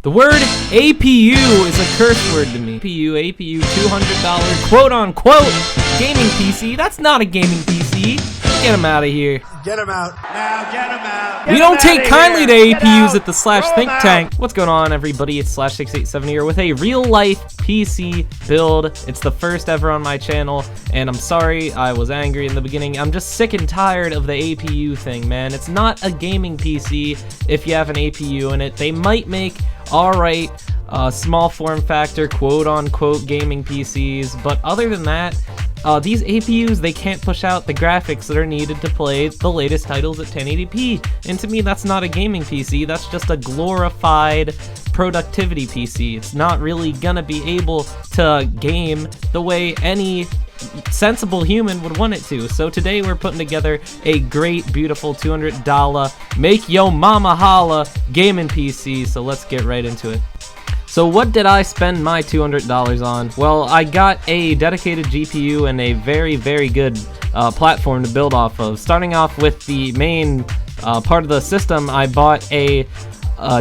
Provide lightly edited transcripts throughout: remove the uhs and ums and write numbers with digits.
The word APU is a curse word to me. APU, $200 quote-unquote gaming PC. That's not a gaming PC. Get him out of here. Get him out. Now get him out. We don't take kindly to APUs at the Slash Think Tank. What's going on, everybody? It's Slash687 here with a real-life PC build. It's the first ever on my channel, and I'm sorry I was angry in the beginning. I'm just sick and tired of the APU thing, man. It's not a gaming PC if you have an APU in it. They might make alright small form factor quote-unquote gaming PCs, but other than that, these APUs, they can't push out the graphics that are needed to play the latest titles at 1080p. And to me, that's not a gaming PC, that's just a glorified productivity PC. It's not really gonna be able to game the way any sensible human would want it to. So today we're putting together a great, beautiful $200 make yo mama holla gaming PC. So let's get right into it. So what did I spend my $200 on? Well, I got a dedicated GPU and a very, very good platform to build off of. Starting off with the main part of the system, I bought a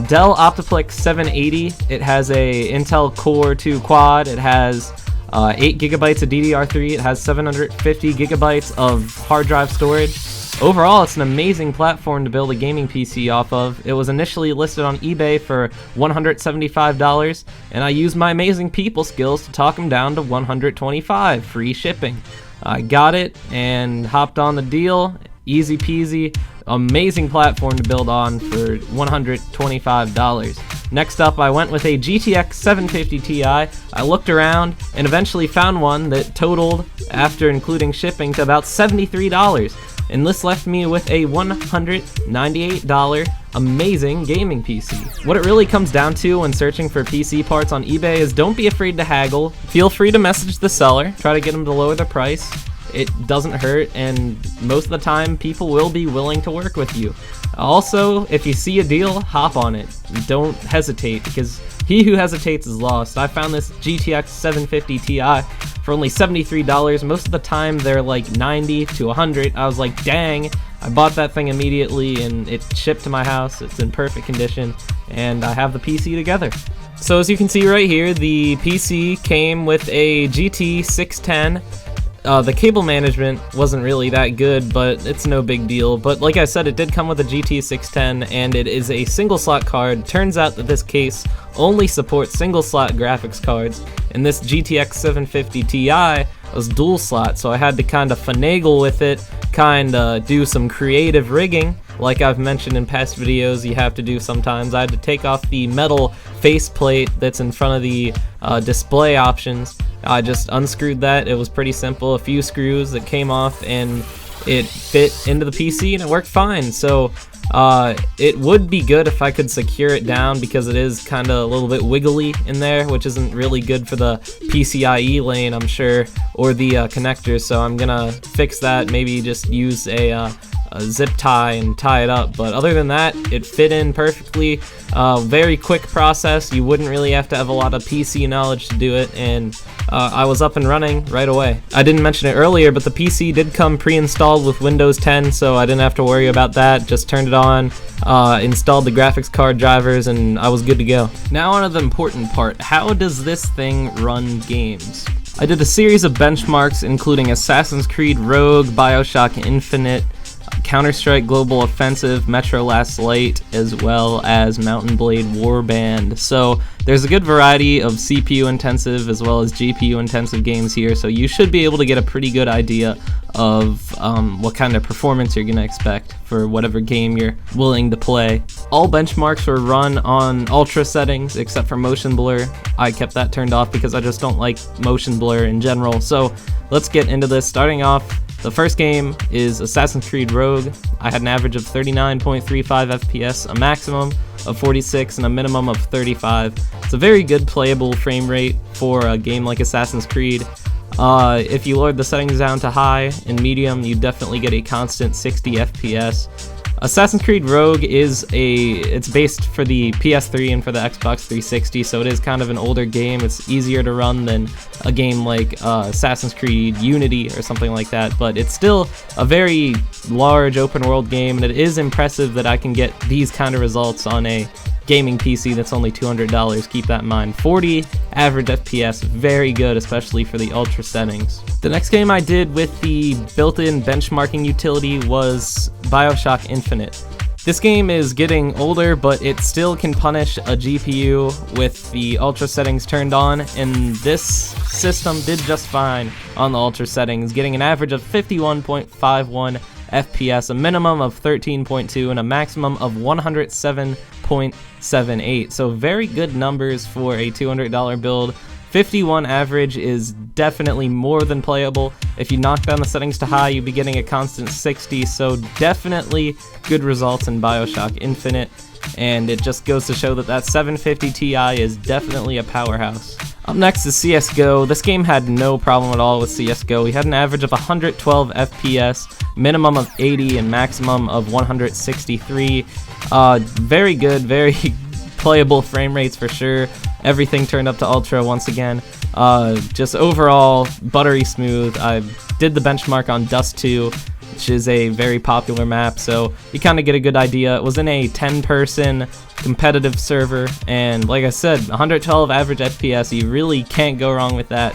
Dell Optiplex 780. It has a Intel Core 2 quad. It has 8 gigabytes of DDR3. It has 750 gigabytes of hard drive storage. Overall, it's an amazing platform to build a gaming PC off of. It was initially listed on eBay for $175, and I used my amazing people skills to talk them down to $125, free shipping. I got it and hopped on the deal. Easy peasy, amazing platform to build on for $125. Next up, I went with a GTX 750 Ti. I looked around and eventually found one that totaled, after including shipping, to about $73. And this left me with a $198 amazing gaming PC. What it really comes down to when searching for PC parts on eBay is don't be afraid to haggle. Feel free to message the seller, try to get them to lower the price. It doesn't hurt, and most of the time people will be willing to work with you. Also, if you see a deal, hop on it. Don't hesitate, because he who hesitates is lost. I found this GTX 750 Ti for only $73. Most of the time they're like $90 to $100. I was like, dang. I bought that thing immediately and it shipped to my house. It's in perfect condition and I have the PC together. So as you can see right here, the PC came with a GT 610. The cable management wasn't really that good, but it's no big deal. But like I said, it did come with a GT 610, and it is a single slot card. Turns out that this case only supports single slot graphics cards, and this GTX 750 Ti was dual slot, so I had to kind of finagle with it, kind of do some creative rigging. Like I've mentioned in past videos, you have to do sometimes. I had to take off the metal faceplate that's in front of the display options. I just unscrewed that. It was pretty simple. A few screws that came off and it fit into the PC and it worked fine. So it would be good if I could secure it down, because it is kind of a little bit wiggly in there, which isn't really good for the PCIe lane, I'm sure, or the connectors. So I'm gonna fix that, maybe just use a zip tie and tie it up. But other than that, it fit in perfectly. Very quick process. You wouldn't really have to have a lot of PC knowledge to do it, and I was up and running right away. I didn't mention it earlier, but the PC did come pre-installed with Windows 10, so I didn't have to worry about that. Just turned it on, installed the graphics card drivers, and I was good to go. Now on to the important part. How does this thing run games? I did a series of benchmarks including Assassin's Creed Rogue, BioShock Infinite, Counter-Strike Global Offensive, Metro Last Light, as well as Mountain Blade Warband. So there's a good variety of CPU intensive as well as GPU intensive games here, so you should be able to get a pretty good idea of what kind of performance you're going to expect for whatever game you're willing to play. All benchmarks were run on ultra settings except for motion blur. I kept that turned off because I just don't like motion blur in general. So let's get into this. Starting off, the first game is Assassin's Creed Rogue. I had an average of 39.35 FPS, a maximum of 46, and a minimum of 35. It's a very good playable frame rate for a game like Assassin's Creed. If you lowered the settings down to high and medium, you definitely get a constant 60 FPS. Assassin's Creed Rogue it's based for the PS3 and for the Xbox 360, so it is kind of an older game. It's easier to run than a game like Assassin's Creed Unity or something like that, but it's still a very large open world game, and it is impressive that I can get these kind of results on a gaming PC that's only $200. Keep that in mind. 40 average FPS, very good, especially for the ultra settings. The next game I did with the built-in benchmarking utility was BioShock Infinite. This game is getting older, but it still can punish a GPU with the ultra settings turned on, and this system did just fine on the ultra settings, getting an average of 51.51 FPS, a minimum of 13.2, and a maximum of 107.78. So very good numbers for a $200 build. 51 average is definitely more than playable. If you knock down the settings to high, you'd be getting a constant 60, so definitely good results in BioShock Infinite, and it just goes to show that that 750 Ti is definitely a powerhouse. Up next is CSGO. This game had no problem at all with CSGO. We had an average of 112 FPS, minimum of 80, and maximum of 163. Very good, very playable frame rates for sure. Everything turned up to ultra once again. Just overall buttery smooth. I did the benchmark on Dust 2, which is a very popular map, so you kind of get a good idea. It was in a 10-person competitive server, and like I said, 112 average FPS, you really can't go wrong with that.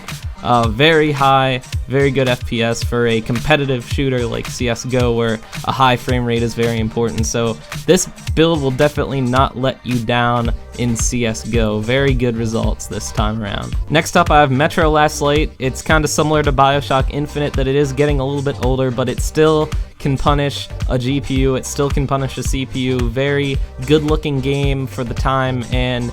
Very high, very good FPS for a competitive shooter like CSGO, where a high frame rate is very important. So this build will definitely not let you down in CSGO. Very good results this time around. Next up, I have Metro Last Light. It's kind of similar to BioShock Infinite, that it is getting a little bit older, but it still can punish a GPU, it still can punish a CPU. Very good looking game for the time, and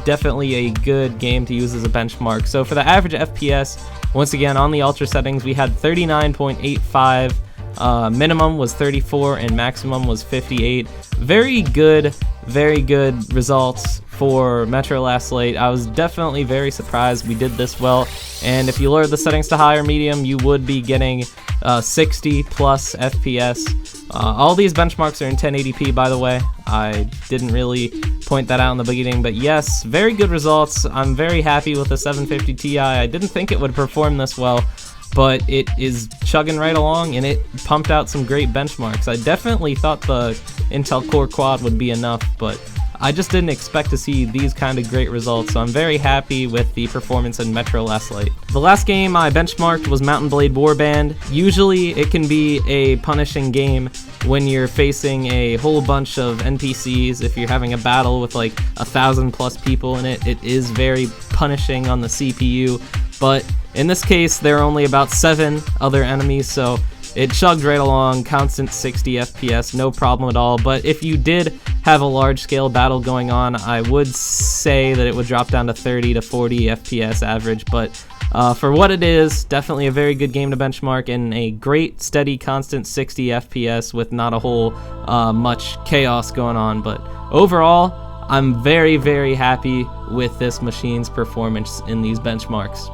definitely a good game to use as a benchmark. So for the average FPS, once again on the ultra settings, we had 39.85, minimum was 34 and maximum was 58. Very good results for Metro Last Light. I was definitely very surprised we did this well, and if you lower the settings to high or medium, you would be getting 60 plus FPS. All these benchmarks are in 1080p, by the way. I didn't really point that out in the beginning, but yes, very good results. I'm very happy with the 750 Ti. I didn't think it would perform this well, but it is chugging right along, and it pumped out some great benchmarks. I definitely thought the Intel Core Quad would be enough, but I just didn't expect to see these kind of great results, so I'm very happy with the performance in Metro Last Light. The last game I benchmarked was Mountain Blade Warband. Usually it can be a punishing game when you're facing a whole bunch of NPCs. If you're having a battle with like 1,000 plus people in it, it is very punishing on the CPU, but in this case there are only about 7 other enemies, so it chugged right along, constant 60 FPS, no problem at all. But if you did have a large-scale battle going on, I would say that it would drop down to 30 to 40 FPS average. But for what it is, definitely a very good game to benchmark, and a great, steady, constant 60 FPS with not a whole much chaos going on. But overall, I'm very happy with this machine's performance in these benchmarks.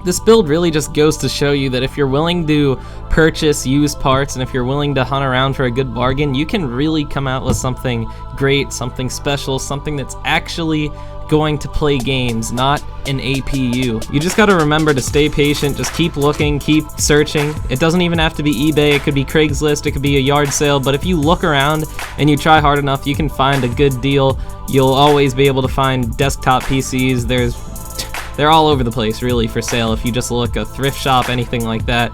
This build really just goes to show you that if you're willing to purchase used parts, and if you're willing to hunt around for a good bargain, you can really come out with something great, something special, something that's actually going to play games, not an APU. You just gotta remember to stay patient, just keep looking, keep searching. It doesn't even have to be eBay, it could be Craigslist, it could be a yard sale, but if you look around and you try hard enough, you can find a good deal. You'll always be able to find desktop PCs. They're all over the place, really, for sale. If you just look, a thrift shop, anything like that,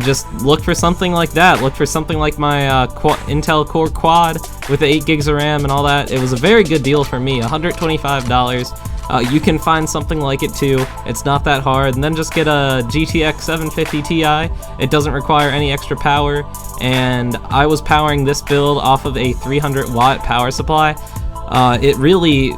just look for something like that. Look for something like my Intel Core Quad with the 8 gigs of RAM and all that. It was a very good deal for me, $125. You can find something like it too. It's not that hard. And then just get a GTX 750 Ti. It doesn't require any extra power, and I was powering this build off of a 300 watt power supply. It really,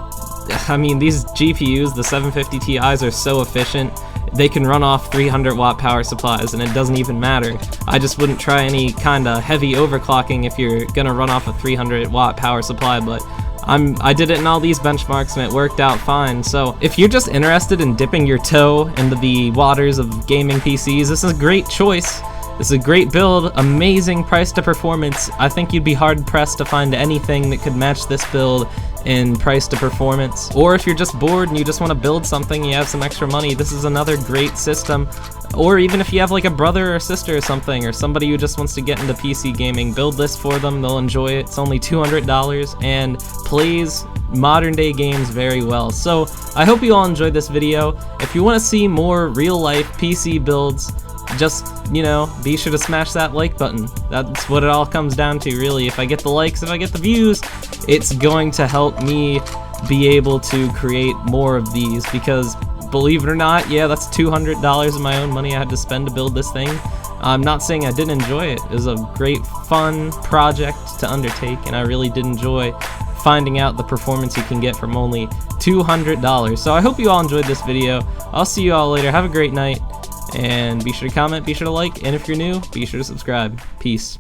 I mean, these GPUs, the 750 Ti's, are so efficient. They can run off 300 watt power supplies, and it doesn't even matter. I just wouldn't try any kind of heavy overclocking if you're gonna run off a 300 watt power supply, but I did it in all these benchmarks and it worked out fine. So if you're just interested in dipping your toe into the waters of gaming PCs, this is a great choice. This is a great build, amazing price to performance. I think you'd be hard pressed to find anything that could match this build in price to performance. Or if you're just bored and you just want to build something, you have some extra money, this is another great system. Or even if you have like a brother or sister or something, or somebody who just wants to get into PC gaming, build this for them, they'll enjoy it. It's only $200 and plays modern day games very well. So I hope you all enjoyed this video. If you want to see more real life PC builds, just, you know, be sure to smash that like button. That's what it all comes down to, really. If I get the likes, if I get the views, it's going to help me be able to create more of these, because believe it or not, yeah, that's $200 of my own money I had to spend to build this thing. I'm not saying I didn't enjoy it. It was a great, fun project to undertake, and I really did enjoy finding out the performance you can get from only $200. So I hope you all enjoyed this video. I'll see you all later. Have a great night. And be sure to comment, be sure to like, and if you're new, be sure to subscribe. Peace.